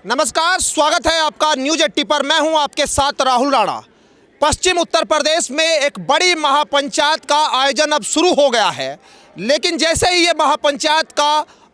नमस्कार, स्वागत है आपका न्यूज 80 पर। मैं हूं आपके साथ राहुल राणा। पश्चिम उत्तर प्रदेश में एक बड़ी महापंचायत का आयोजन अब शुरू हो गया है, लेकिन जैसे ही ये महापंचायत का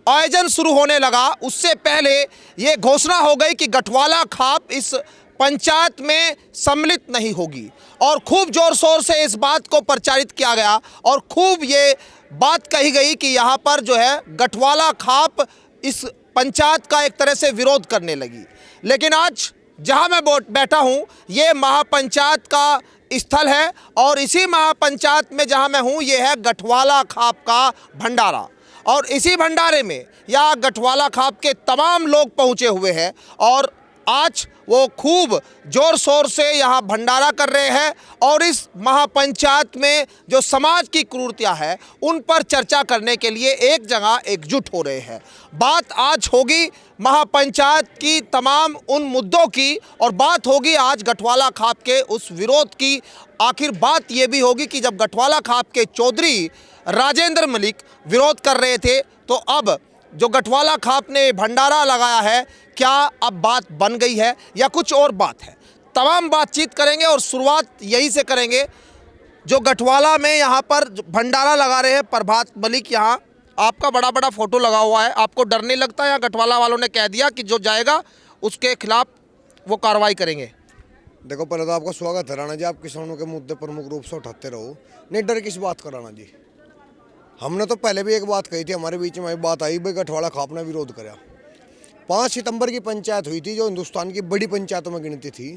आयोजन शुरू होने लगा, उससे पहले ये घोषणा हो गई कि गठवाला खाप इस पंचायत में सम्मिलित नहीं होगी और खूब जोर शोर से इस बात को प्रचारित किया गया और खूब ये बात कही गई कि यहाँ पर जो है गठवाला खाप इस पंचायत का एक तरह से विरोध करने लगी। लेकिन आज जहां मैं बैठा हूं, ये महापंचायत का स्थल है और इसी महापंचायत में जहां मैं हूं, ये है गठवाला खाप का भंडारा। और इसी भंडारे में या गठवाला खाप के तमाम लोग पहुंचे हुए हैं और आज वो खूब जोर शोर से यहाँ भंडारा कर रहे हैं और इस महापंचायत में जो समाज की कुरीतियाँ हैं उन पर चर्चा करने के लिए एक जगह एकजुट हो रहे हैं। बात आज होगी महापंचायत की तमाम उन मुद्दों की और बात होगी आज गठवाला खाप के उस विरोध की। आखिर बात ये भी होगी कि जब गठवाला खाप के चौधरी राजेंद्र मलिक विरोध कर रहे थे, तो अब जो गठवाला खाप ने भंडारा लगाया है, क्या अब बात बन गई है या कुछ और बात है? तमाम बातचीत करेंगे और शुरुआत यहीं से करेंगे। जो गठवाला में यहाँ पर भंडारा लगा रहे हैं प्रभात मलिक, यहाँ आपका बड़ा बड़ा फोटो लगा हुआ है, आपको डर नहीं लगता? या गठवाला वालों ने कह दिया कि जो जाएगा उसके खिलाफ वो कार्रवाई करेंगे? देखो, पहले तो आपका स्वागत है राणा जी। आप किसानों के मुद्दे प्रमुख रूप से उठाते रहो, नहीं डर किस बात का राणा जी। हमने तो पहले भी एक बात कही थी, हमारे बीच में बात आई भाई गठवाला खाप ने विरोध करा। 5 सितंबर की पंचायत हुई थी जो हिंदुस्तान की बड़ी पंचायतों में गिनती थी।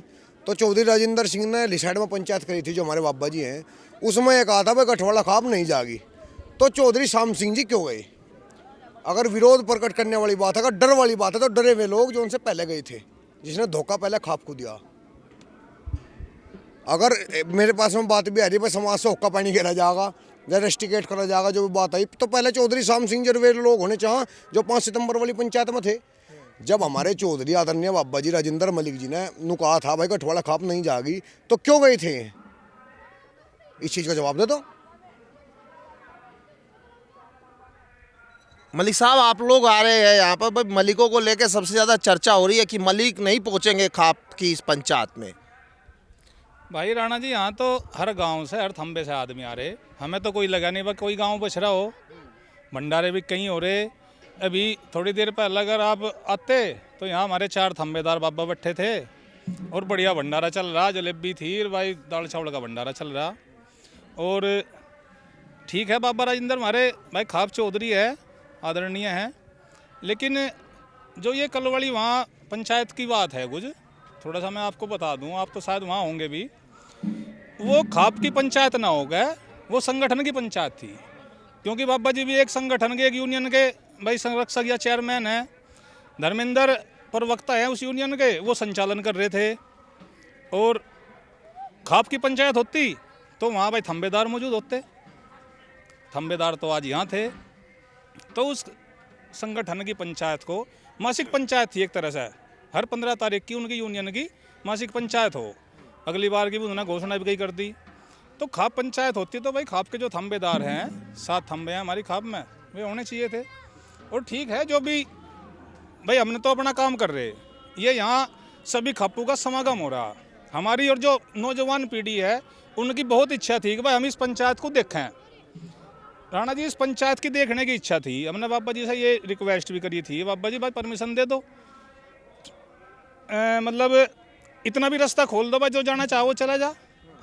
तो चौधरी राजेंद्र सिंह ने लिसाइड में पंचायत करी थी जो हमारे बाबा जी हैं, उसमें एक कहा था भाई गठवाला खाप नहीं जाएगी। तो चौधरी शाम सिंह जी क्यों गए? अगर विरोध प्रकट करने वाली बात है, अगर डर वाली बात है, तो डरे हुए लोग जो उनसे पहले गए थे, जिसने धोखा पहले खाप को दिया। अगर मेरे पास में बात भी आ रही है समाज से हुक्का पानी गिरा जाएगा या रेस्टिकेट करा जाएगा, जो भी बात आई, तो पहले चौधरी शाम सिंह जरवे लोग होने चाह जो 5 सितंबर वाली पंचायत में थे। जब हमारे चौधरी आदरणीय बाबा जी राजेंद्र मलिक जी ने कहा था भाई गठवाला खाप नहीं जाएगी, तो क्यों गए थे? इस चीज का जवाब दे दो। मलिक साहब, आप लोग आ रहे हैं यहाँ पर, भाई मलिकों को लेकर सबसे ज़्यादा चर्चा हो रही है कि मलिक नहीं पहुँचेंगे खाप की इस पंचायत में। भाई राणा जी, यहाँ तो हर गांव से, हर थंबे से आदमी आ रहे, हमें तो कोई लगा नहीं। बस कोई गांव बच रहा हो, भंडारे भी कहीं हो रहे। अभी थोड़ी देर पहले अगर आप आते तो यहाँ हमारे 4 थंबेदार बाबा बैठे थे और बढ़िया भंडारा चल रहा, जलेबी थी भाई, दाल चावल का भंडारा चल रहा। और ठीक है, बाबा राजेंद्र हमारे भाई खाप चौधरी है, आदरणीय हैं, लेकिन जो ये कल वाली वहाँ पंचायत की बात है, कुछ थोड़ा सा मैं आपको बता दूँ, आप तो शायद वहाँ होंगे भी। वो खाप की पंचायत ना हो गए, वो संगठन की पंचायत थी, क्योंकि बाबा जी भी एक संगठन के, एक यूनियन के भाई संरक्षक या चेयरमैन हैं। धर्मेंद्र प्रवक्ता हैं उस यूनियन के, वो संचालन कर रहे थे। और खाप की पंचायत होती तो वहाँ भाई थंबेदार मौजूद होते, थंबेदार तो आज यहाँ थे। तो उस संगठन की पंचायत को मासिक पंचायत थी एक तरह से, हर 15 तारीख की उनकी यूनियन की मासिक पंचायत हो। अगली बार की भी उन्होंने घोषणा भी कहीं कर दी। तो खाप पंचायत होती तो भाई खाप के जो थंबेदार हैं, 7 थंबे हैं हमारी खाप में, वे होने चाहिए थे। और ठीक है, जो भी भाई हमने तो अपना काम कर रहे, ये यहाँ सभी खापों का समागम हो रहा। हमारी और जो नौजवान पीढ़ी है उनकी बहुत इच्छा थी कि भाई हम इस पंचायत को देखें। राणा जी, इस पंचायत की देखने की इच्छा थी। हमने बाबा जी से ये रिक्वेस्ट भी करी थी, बाबा जी भाई परमिशन दे दो, मतलब इतना भी रास्ता खोल दो भाई, जो जाना चाहो चला जा।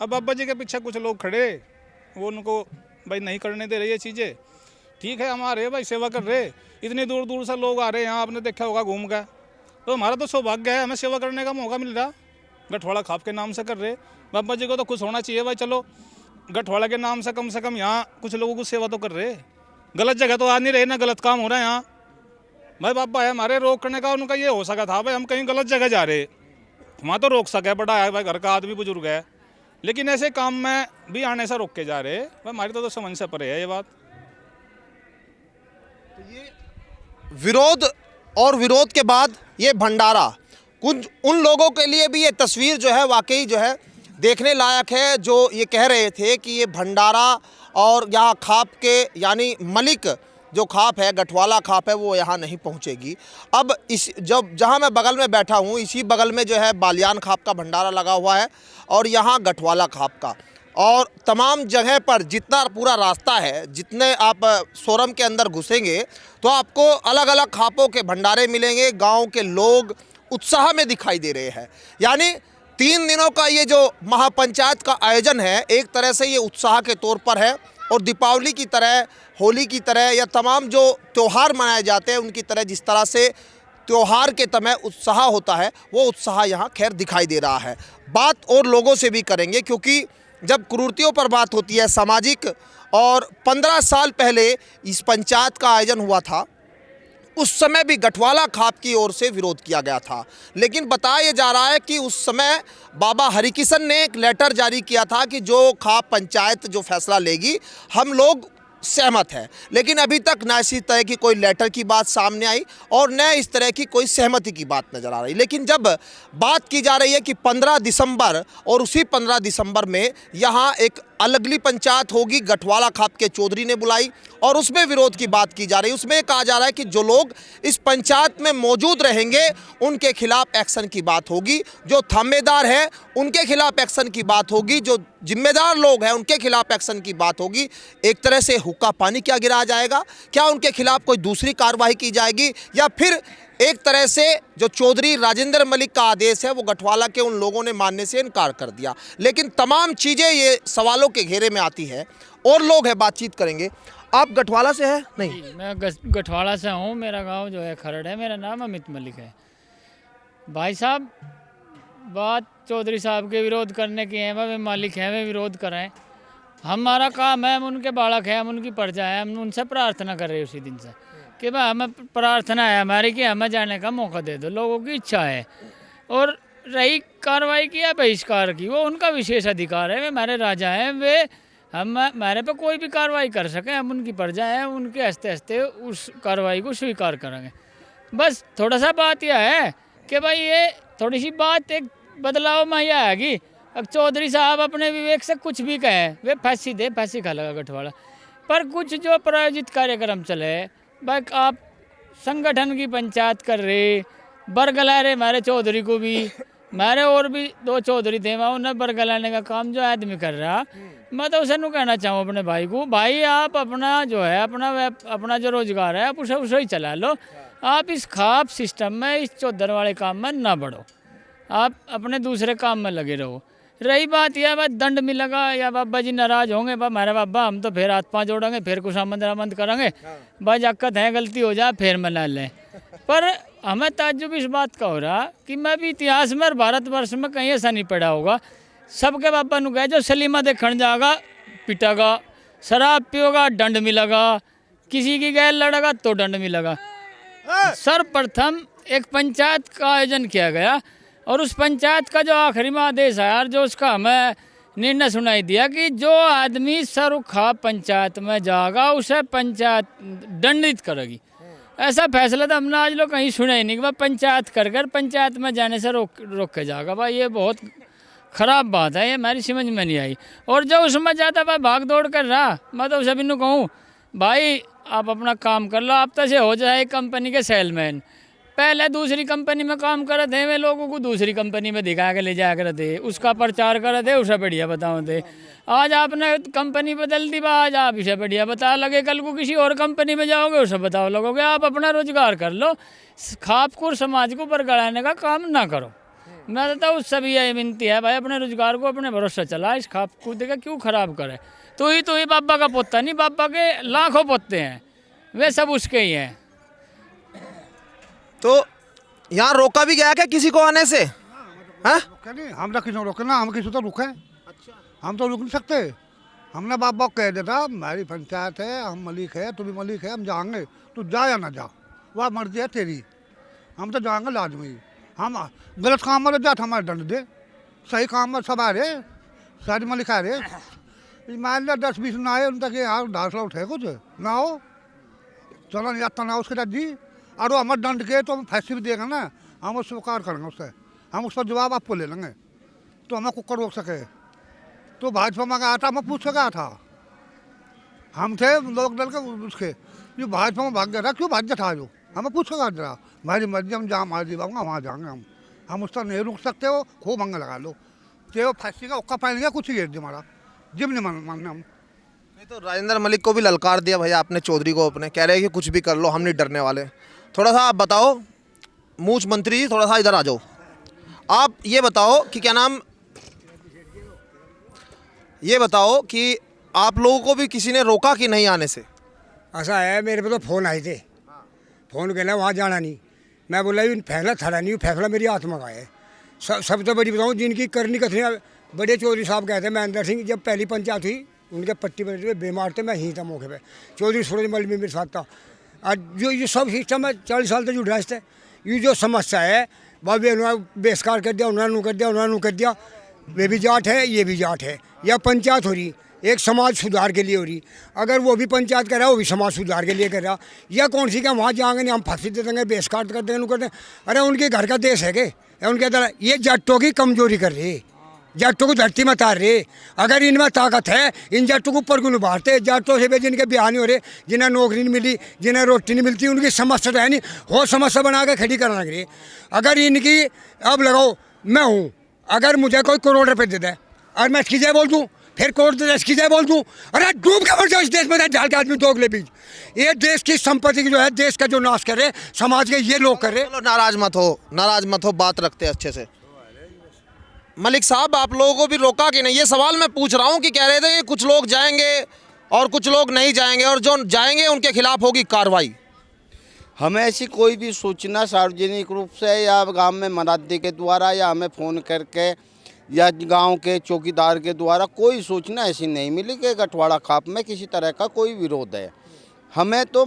अब बाबा जी के पीछे कुछ लोग खड़े, वो उनको भाई नहीं करने दे रहे ये चीज़ें। ठीक है, हम आ रहे भाई, सेवा कर रहे, इतनी दूर दूर से लोग आ रहे हैं, यहाँ आपने देखा होगा घूम गए। तो हमारा तो सौभाग्य है, हमें सेवा करने का मौका मिल रहा। गठवाला खाप के नाम से कर रहे, बाबा जी को तो खुश होना चाहिए भाई। चलो, गठवाला के नाम से कम यहाँ कुछ लोगों को सेवा तो कर रहे, गलत जगह तो आ नहीं रहे ना, गलत काम हो रहा है यहाँ। भाई बाबा है हमारे, रोकने का उनका ये हो सका था भाई हम कहीं गलत जगह जा रहे, वहाँ तो रोक सके, बड़ा है भाई, घर का आदमी बुजुर्ग है, लेकिन ऐसे काम में भी आने से रोक के जा रहे भाई। हमारी तो समझ से परे है ये बात। तो ये विरोध और विरोध के बाद ये भंडारा, कुछ उन लोगों के लिए भी ये तस्वीर जो है वाकई जो है देखने लायक है, जो ये कह रहे थे कि ये भंडारा और यहाँ खाप के यानी मलिक जो खाप है, गठवाला खाप है, वो यहाँ नहीं पहुँचेगी। अब इस जहाँ मैं बगल में बैठा हूँ, इसी बगल में जो है बालियान खाप का भंडारा लगा हुआ है और यहाँ गठवाला खाप का, और तमाम जगह पर जितना पूरा रास्ता है, जितने आप शोरूम के अंदर घुसेंगे तो आपको अलग अलग खापों के भंडारे मिलेंगे। गांव के लोग उत्साह में दिखाई दे रहे हैं। यानी 3 दिनों का ये जो महापंचायत का आयोजन है, एक तरह से ये उत्साह के तौर पर है और दीपावली की तरह, होली की तरह या तमाम जो त्यौहार मनाए जाते हैं उनकी तरह जिस तरह से त्योहार के समय उत्साह होता है, वो उत्साह यहाँ खैर दिखाई दे रहा है। बात और लोगों से भी करेंगे, क्योंकि जब कुरीतियों पर बात होती है सामाजिक, और 15 साल पहले इस पंचायत का आयोजन हुआ था, उस समय भी गठवाला खाप की ओर से विरोध किया गया था। लेकिन बताया जा रहा है कि उस समय बाबा हरिकिशन ने एक लेटर जारी किया था कि जो खाप पंचायत जो फैसला लेगी हम लोग सहमत है। लेकिन अभी तक न इसी तरह की कोई लेटर की बात सामने आई और न इस तरह की कोई सहमति की बात नज़र आ रही। लेकिन जब बात की जा रही है कि 15 दिसंबर, और उसी 15 दिसंबर में यहाँ एक अलगली पंचायत होगी, गठवाला खाप के चौधरी ने बुलाई और उसमें विरोध की बात की जा रही है। उसमें कहा जा रहा है कि जो लोग इस पंचायत में मौजूद रहेंगे उनके खिलाफ एक्शन की बात होगी, जो थामेदार है उनके खिलाफ एक्शन की बात होगी, जो जिम्मेदार लोग हैं उनके खिलाफ एक्शन की बात होगी। एक तरह से हुक्का पानी क्या गिराया जाएगा, क्या उनके खिलाफ कोई दूसरी कार्रवाई की जाएगी, या फिर एक तरह से जो चौधरी राजेंद्र मलिक का आदेश है वो गठवाला के उन लोगों ने मानने से इनकार कर दिया। लेकिन तमाम चीज़ें ये सवालों के घेरे में आती है और लोग हैं, बातचीत करेंगे। आप गठवाला से हैं? नहीं, मैं गठवाला से हूँ। मेरा गांव जो है खरड़ है। मेरा नाम अमित मलिक है। भाई साहब, बात चौधरी साहब के विरोध करने की है, वे मालिक हैं, वे विरोध करें। हमारा काम है, हम उनके बालक हैं, हम उनकी प्रजा है, हम उनसे प्रार्थना कर रहे हैं उसी दिन से कि भाई हमें प्रार्थना है हमारी कि हमें जाने का मौका दे दो, लोगों की इच्छा है। और रही कार्रवाई की या बहिष्कार की, वो उनका विशेष अधिकार है। वे हमारे राजा हैं, वे हमारे पे कोई भी कार्रवाई कर सकें, हम उनकी प्रजा हैं, उनके हंसते हंसते उस कार्रवाई को स्वीकार करेंगे। बस थोड़ा सा बात यह है कि भाई ये थोड़ी सी बात एक बदलाव में यह आएगी। अब चौधरी साहब अपने विवेक से कुछ भी कहें, वे फांसी दे, फांसी खा लगा गठवाला। पर कुछ जो प्रायोजित कार्यक्रम चले, भाई आप संगठन की पंचायत कर रहे, बरगला रहे हमारे चौधरी को भी, हमारे और भी 2 चौधरी थे वहाँ, उन्हें बरगलाने का काम जो आदमी कर रहा। मैं तो उसे नु कहना चाहूँ अपने भाई को, भाई आप अपना जो है अपना जो रोजगार है आप उसे ही चला लो। आप इस खाप सिस्टम में, इस चौधर वाले काम में ना बढ़ो, आप अपने दूसरे काम में लगे रहो। रही बात यह बात दंड मिलेगा या बाबा जी नाराज होंगे, हमारे बाबा हम तो फिर हाथ पाँव जोड़ेंगे, फिर कुछ आमंद करेंगे, भाई जाकत है गलती हो जाए फिर मना लें। पर हमें ताज्जुब इस बात का हो रहा कि मैं भी इतिहास में और भारतवर्ष में कहीं ऐसा नहीं पड़ा होगा। सबके बाबा नु कहे जो सलीमा देखण जाएगा पिटेगा, शराब पियोगा दंड मिलेगा, किसी की गैर लड़ेगा तो दंड मिलेगा। सर्वप्रथम एक पंचायत का आयोजन किया गया और उस पंचायत का जो आखिरी में आदेश आया, जो उसका हमें निर्णय सुनाई दिया कि जो आदमी सर्वखा पंचायत में जाएगा उसे पंचायत दंडित करेगी। ऐसा फैसला तो हमने आज लोग कहीं सुना ही नहीं कि भाई पंचायत कर पंचायत में जाने से रोक के जाएगा। भाई ये बहुत ख़राब बात है, ये हमारी समझ में नहीं आई। और जो उसमें जाता भाई भाग दौड़ कर रहा, मैं तो सभी को कहूँ भाई आप अपना काम कर लो, आप तो से हो जाए कंपनी के सेलमैन। पहले दूसरी कंपनी में काम कर थे, वे लोगों को दूसरी कंपनी में दिखा के ले जाया कर थे, उसका प्रचार कर थे, उसे बढ़िया बताओ थे। आज आपने कंपनी बदल दी, आज आप इसे बढ़िया बता लगे, कल को किसी और कंपनी में जाओगे उसे बताओ लगोगे। आप अपना रोजगार कर लो, खापकुर समाज को बरगलाने का काम ना करो। मैं कहता हूँ उससे भी यही विनती है भाई अपने रोजगार को अपने भरोसे चला, इस खापकुर देगा क्यों खराब करे। तो ही बाबा का पोता नहीं, बाबा के लाखों पोते हैं, वे सब उसके ही हैं। तो यहाँ रोका भी गया क्या किसी को आने से? हाँ? नहीं, हम ना किसी रोके ना, हम किसी तो रुके, हम तो रुक नहीं सकते। हमने बाप बाप कह देता हमारी पंचायत है, हम मलिक है, तू भी मलिक है, हम जाएंगे, तू जा या ना जा, वह मर्जी है तेरी, हम तो जाएंगे लाजमी। हम गलत काम में जाता हमारे दंड दे, सही काम में सब आ रहे, सारी मलिक आ रहे। मान लिया 10-20 ना आए, उन तक यहाँ ढांसला उठे कुछ ना हो, चलो नहीं आता ना उसके साथ जी, और वो हमारे दंड के तो हम फैसले भी देगा ना, हम उससे स्वीकार करेंगे, उससे हम उसका जवाब आपको ले लेंगे, तो हमें कुकर रोक सके। तो भाजपा में गया था, मैं पूछ के गया था, हम थे लोग दल के उसके, ये भाजपा में भाग गया था, क्यों भाग गया था जो हमें पूछेगा जरा, हमारी मर्जी, हम जहाँ मर्जी बाबूंगा वहाँ जाएंगे हम उस पर नहीं रुक सकते हो, खूब मंगा लगा लो, चाहे वो फांसी का उक्का पाएंगे या कुछ ही घेर दे हमारा, जिम नहीं मानने हम। नहीं तो राजेंद्र मलिक को भी ललकार दिया भैया आपने, चौधरी को अपने, कह रहे हैं कि कुछ भी कर लो हम नहीं डरने वाले। थोड़ा सा आप बताओ मूछ मंत्री जी, थोड़ा सा इधर आ जाओ। आप ये बताओ कि क्या नाम, ये बताओ कि आप लोगों को भी किसी ने रोका कि नहीं आने से? ऐसा है, मेरे पे तो फ़ोन आए थे, फ़ोन कहना वहाँ जाना नहीं, मैं बोला ये फैसला थड़ा नहीं, फैसला मेरी आत्मा का है। सबसे बड़ी बताऊँ जिनकी करनी कथनी, बड़े चौधरी साहब गए थे, महेंद्र सिंह, जब पहली पंचायत हुई उनके पट्टी पर बीमार थे, मैं ही था मौके पे, चौधरी सूरजमल भी मेरे साथ था। आज जो ये सब सिस्टम है 40 साल तक जुड़ रहा है, ये जो समस्या है बाबे उन्होंने बेस्कार कर दिया, उन्होंने कर दिया, उन्होंने कर दिया, वे भी जाट है ये भी जाट है, या पंचायत हो रही एक समाज सुधार के लिए हो रही, अगर वो भी पंचायत कर रहा है वो भी समाज सुधार के लिए कर रहा, या कौन सी का वहाँ जाएंगे नहीं हम फांसी दे देंगे, बेस्कार कर देंगे, कर देंगे। अरे उनके घर का देश है के, उनके अंदर ये जट्टों की कमजोरी कर रही, जट्टों को धरती में तार रहे। अगर इनमें ताकत है इन जट्टों को ऊपर क्यों नहीं बांटते? जट्टों से भी जिनके ब्याह नहीं हो रहे, जिन्हें नौकरी नहीं मिली, जिन्हें रोटी नहीं मिलती, उनकी समस्या तो है नहीं, वो समस्या बना के खड़ी करना लग रही। अगर इनकी अब लगाओ मैं हूँ, अगर मुझे कोई करोड़ रुपये दे दे और मैं इसकी जय बोल दूँ, फिर करोड़ दे दे इसकी जय बोल दूँ, अरे डूब के मर जाओ इस देश में, ढाल के आदमी दोगले बीच। ये देश की संपत्ति की जो है, देश का जो नाश कर रहे समाज के ये लोग कर रहे। चलो नाराज मत हो, बात रखते हैं अच्छे से। मलिक साहब आप लोगों को भी रोका कि नहीं, ये सवाल मैं पूछ रहा हूँ कि कह रहे थे कि कुछ लोग जाएंगे और कुछ लोग नहीं जाएंगे, और जो जाएंगे उनके खिलाफ होगी कार्रवाई। हमें ऐसी कोई भी सूचना सार्वजनिक रूप से या गांव में मरादी के द्वारा या हमें फ़ोन करके या गांव के चौकीदार के द्वारा कोई सूचना ऐसी नहीं मिली कि गठवाड़ा खाप में किसी तरह का कोई विरोध है। हमें तो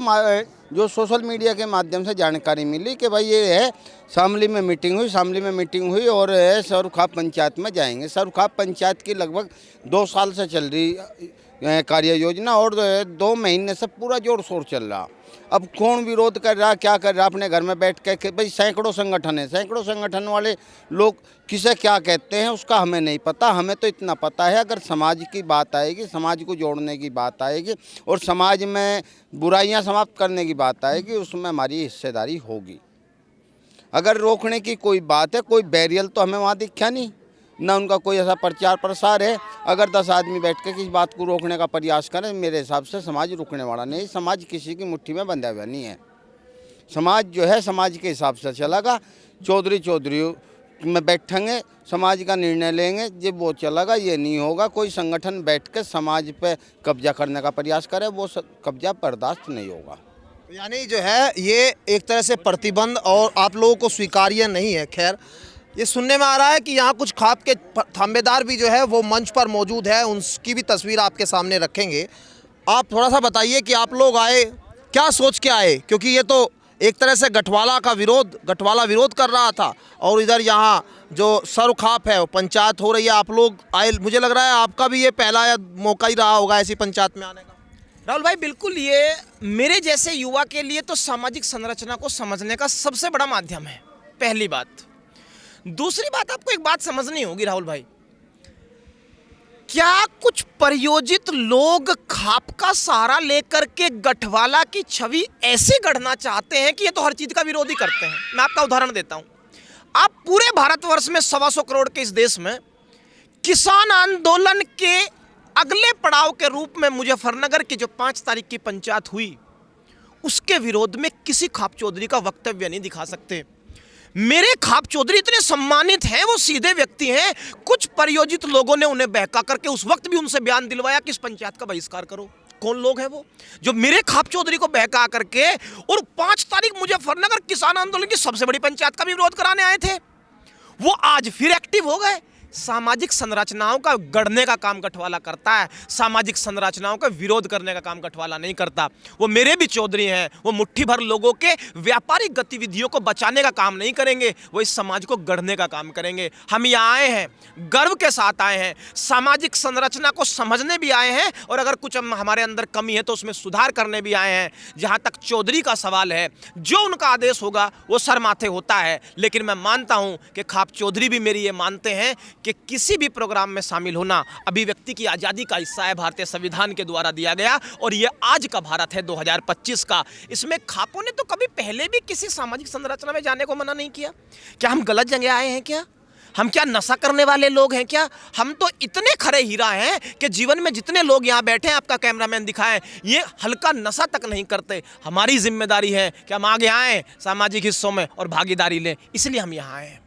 जो सोशल मीडिया के माध्यम से जानकारी मिली कि भाई ये है शामली में मीटिंग हुई और सरुखाप पंचायत में जाएंगे। सरुखाप पंचायत की लगभग 2 साल से चल रही कार्य योजना और 2 महीने से पूरा जोर शोर चल रहा। अब कौन विरोध कर रहा, क्या कर रहा, अपने घर में बैठ के भाई सैकड़ों संगठन है, सैकड़ों संगठन वाले लोग किसे क्या कहते हैं उसका हमें नहीं पता। हमें तो इतना पता है अगर समाज की बात आएगी, समाज को जोड़ने की बात आएगी और समाज में बुराइयां समाप्त करने की बात आएगी, उसमें हमारी हिस्सेदारी होगी। अगर रोकने की कोई बात है, कोई बैरियर तो हमें वहाँ दिखा नहीं, ना उनका कोई ऐसा प्रचार प्रसार है। अगर 10 आदमी बैठ के किसी बात को रोकने का प्रयास करें, मेरे हिसाब से समाज रुकने वाला नहीं। समाज किसी की मुट्ठी में बंधा हुआ नहीं है। समाज जो है समाज के हिसाब से चलेगा। चौधरी में बैठेंगे, समाज का निर्णय लेंगे, जब वो चलेगा। ये नहीं होगा कोई संगठन बैठ के समाज पे कब्जा करने का प्रयास करे, वो कब्जा बर्दाश्त नहीं होगा। यानी जो है ये एक तरह से प्रतिबंध और आप लोगों को स्वीकार्य नहीं है। खैर ये सुनने में आ रहा है कि यहाँ कुछ खाप के थांबेदार भी जो है वो मंच पर मौजूद है, उनकी भी तस्वीर आपके सामने रखेंगे। आप थोड़ा सा बताइए कि आप लोग आए क्या सोच के आए, क्योंकि ये तो एक तरह से गठवाला विरोध कर रहा था और इधर यहाँ जो सरुखाप है वो पंचायत हो रही है, आप लोग आए। मुझे लग रहा है आपका भी ये पहला मौका ही रहा होगा ऐसी पंचायत में आने का। राहुल भाई बिल्कुल, ये मेरे जैसे युवा के लिए तो सामाजिक संरचना को समझने का सबसे बड़ा माध्यम है, पहली बात। दूसरी बात, आपको एक बात समझनी होगी राहुल भाई, क्या कुछ परियोजित लोग खाप का सहारा लेकर के गठवाला की छवि ऐसे गढ़ना चाहते हैं कि ये तो हर चीज का विरोधी करते हैं। मैं आपका उदाहरण देता हूं। आप पूरे भारतवर्ष में 125 करोड़ के इस देश में किसान आंदोलन के अगले पड़ाव के रूप में मुजफ्फरनगर की जो 5 तारीख की पंचायत हुई, उसके विरोध में किसी खाप चौधरी का वक्तव्य नहीं दिखा सकते। मेरे खाप चौधरी इतने सम्मानित हैं, वो सीधे व्यक्ति हैं। कुछ परियोजित लोगों ने उन्हें बहका करके उस वक्त भी उनसे बयान दिलवाया कि इस पंचायत का बहिष्कार करो। कौन लोग हैं वो जो मेरे खाप चौधरी को बहका करके और 5 तारीख मुजफ्फरनगर किसान आंदोलन की सबसे बड़ी पंचायत का भी विरोध कराने आए थे? वो आज फिर एक्टिव हो गए। सामाजिक संरचनाओं का गढ़ने का काम गठवाला करता है, सामाजिक संरचनाओं का विरोध करने का काम गठवाला नहीं करता। वो मेरे भी चौधरी हैं, वो मुट्ठी भर लोगों के व्यापारिक गतिविधियों को बचाने का काम नहीं करेंगे, वो इस समाज को गढ़ने का काम करेंगे। हम यहाँ आए हैं, गर्व के साथ आए हैं, सामाजिक संरचना को समझने भी आए हैं और अगर कुछ हमारे अंदर कमी है तो उसमें सुधार करने भी आए हैं। जहाँ तक चौधरी का सवाल है, जो उनका आदेश होगा वो सर माथे होता है, लेकिन मैं मानता हूँ कि खाप चौधरी भी मेरी ये मानते हैं कि किसी भी प्रोग्राम में शामिल होना अभिव्यक्ति की आज़ादी का हिस्सा है, भारतीय संविधान के द्वारा दिया गया। और ये आज का भारत है 2025 का। इसमें खापों ने तो कभी पहले भी किसी सामाजिक संरचना में जाने को मना नहीं किया। क्या हम गलत जगह आए हैं क्या? हम क्या नशा करने वाले लोग हैं क्या? हम तो इतने खरे हीरा हैं कि जीवन में जितने लोग यहाँ बैठे हैं, आपका कैमरामैन दिखाएं, ये हल्का नशा तक नहीं करते। हमारी जिम्मेदारी है कि हम आगे आएँ सामाजिक हिस्सों में और भागीदारी लें, इसलिए हम यहाँ आए हैं।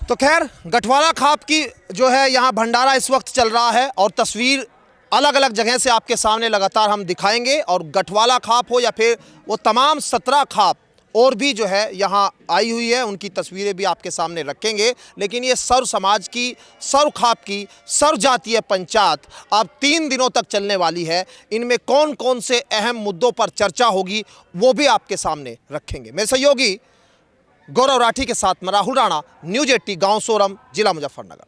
तो खैर, गठवाला खाप की जो है यहाँ भंडारा इस वक्त चल रहा है और तस्वीर अलग अलग जगह से आपके सामने लगातार हम दिखाएंगे। और गठवाला खाप हो या फिर वो तमाम 17 खाप और भी जो है यहाँ आई हुई है, उनकी तस्वीरें भी आपके सामने रखेंगे। लेकिन ये सर्व समाज की, सर्व खाप की, सर्व जातीय पंचायत अब 3 दिनों तक चलने वाली है। इनमें कौन कौन से अहम मुद्दों पर चर्चा होगी वो भी आपके सामने रखेंगे। मेरे सहयोगी गौरव राठी के साथ मैं राहुल राणा, न्यूज़ 80 गांव सोरम, जिला मुजफ्फरनगर।